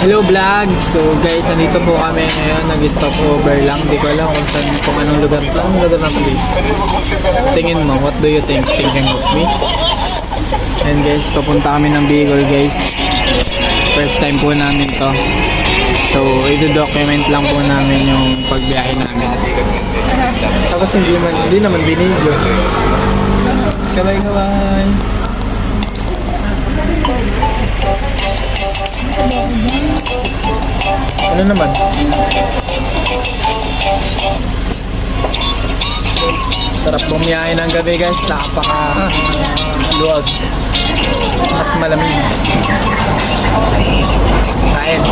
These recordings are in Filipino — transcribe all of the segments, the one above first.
Hello vlog! So guys, nandito po kami ngayon, nag-stop over lang. Hindi ko alam kung saan, kung anong lugar to. Anong lugar na to? Tingin mo, what do you think? Thinking of me? And guys, papunta kami ng Bicol guys. First time po namin to. So, i-document lang po namin yung pagbiyahe namin. Tapos hindi naman binidyo. Kabay-kabay! Ano naman? Sarap bumiyahe ng gabi guys. Napaka luwag at malamig. Kain.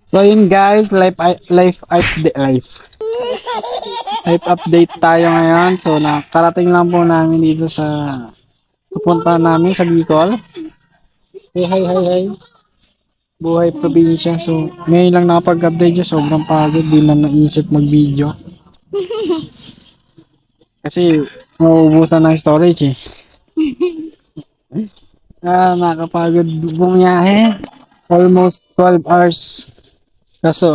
So yun guys, life update tayo ngayon. So nakarating lang po namin dito sa pupunta namin sa Bicol. Hey. Buhay probinsya. So ngayon lang nakapag-update siya. Sobrang pagod, di na naisip mag-video. Kasi mauubusan ng storage eh. Nakapagod bumiyahe. Almost 12 hours. Kasi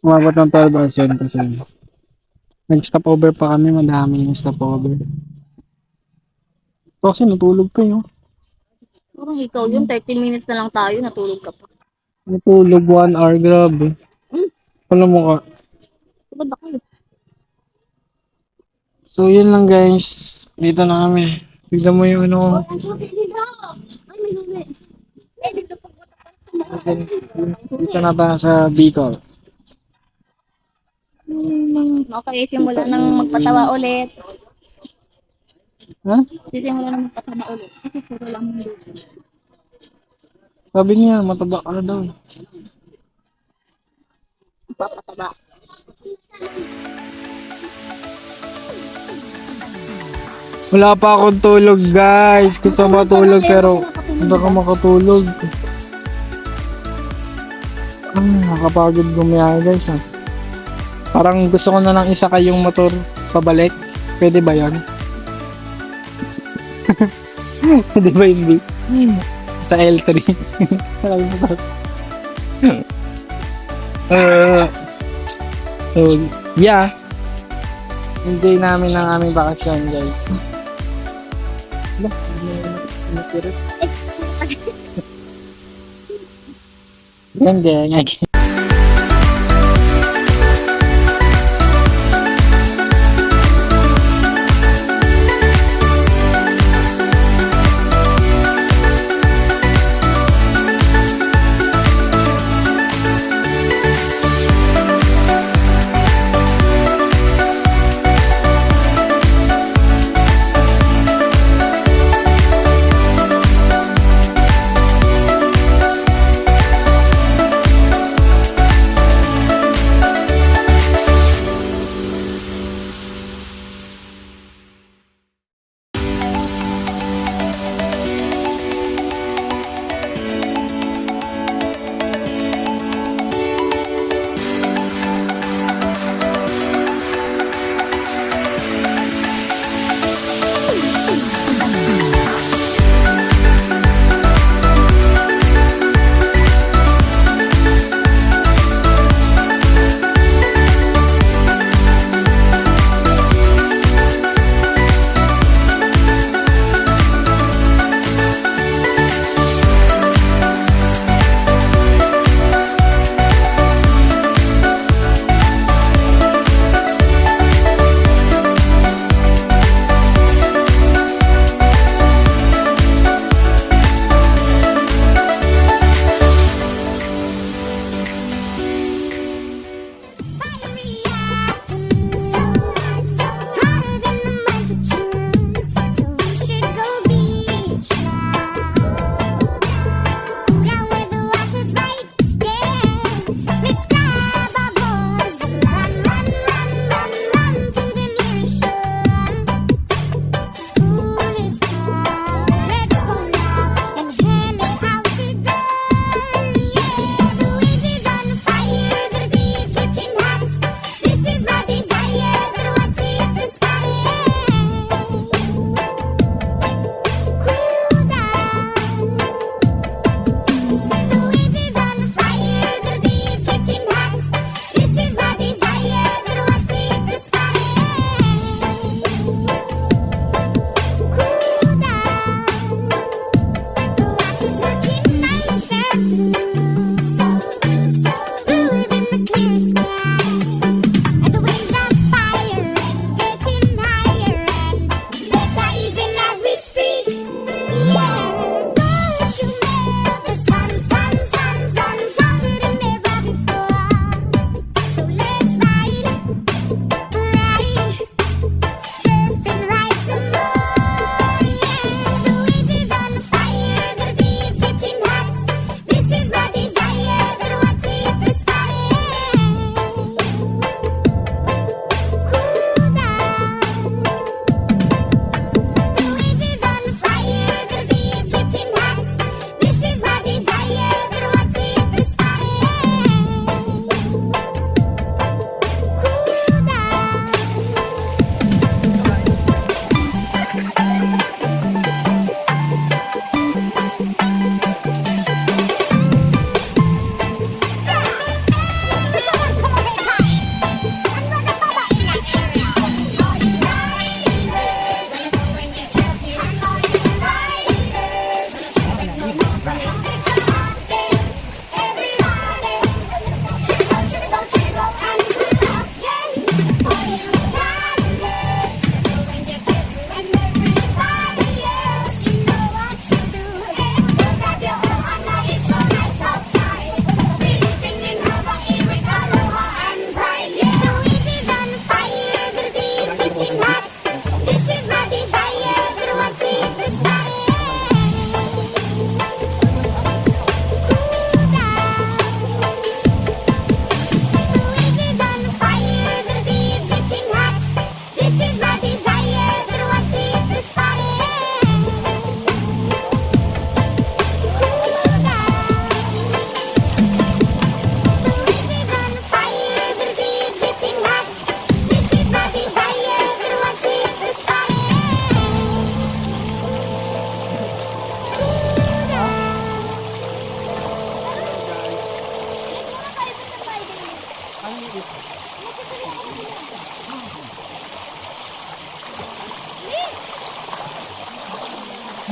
umabot ng 12 hours yun kasi nag-stop over pa kami, madami yung stop over. Kasi natulog pa yun. Parang ikaw yun, 30 minutes na lang tayo, natulog ka pa. Natulog 1 hour, grabe. Alam mo ka. Pagod ako eh. So yun lang guys, dito na kami. Tignan mo yung ano. Ang sabi nila! Ay, may lubi. Dito pa. Dito na ba sa Bicol? Okay, simula nang magpatawa ulit. Ha? Sisimula nang magpatawa ulit. Kasi puro lang yung lubi. Sabi niya, mataba ka na daw. Papataba. Wala pa akong tulog guys. Gusto matulog pero hindi ako makatulog. Nakapagod gumiyahe guys ha. Parang gusto ko na lang isa kayong motor pabalik. Pwede ba yun? Pwede ba hindi? Sa L3. So yeah, enjoy namin ang aming bakasyon guys. Ganda.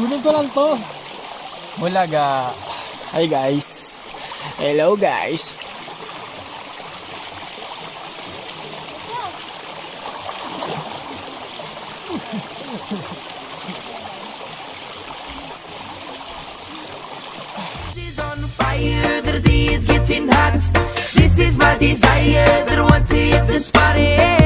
Kunin ko lang to. Bulaga. Hi guys. Hello guys. Is on fire, the day is getting hot. This is my desire, that I want to hit the spot. Yeah.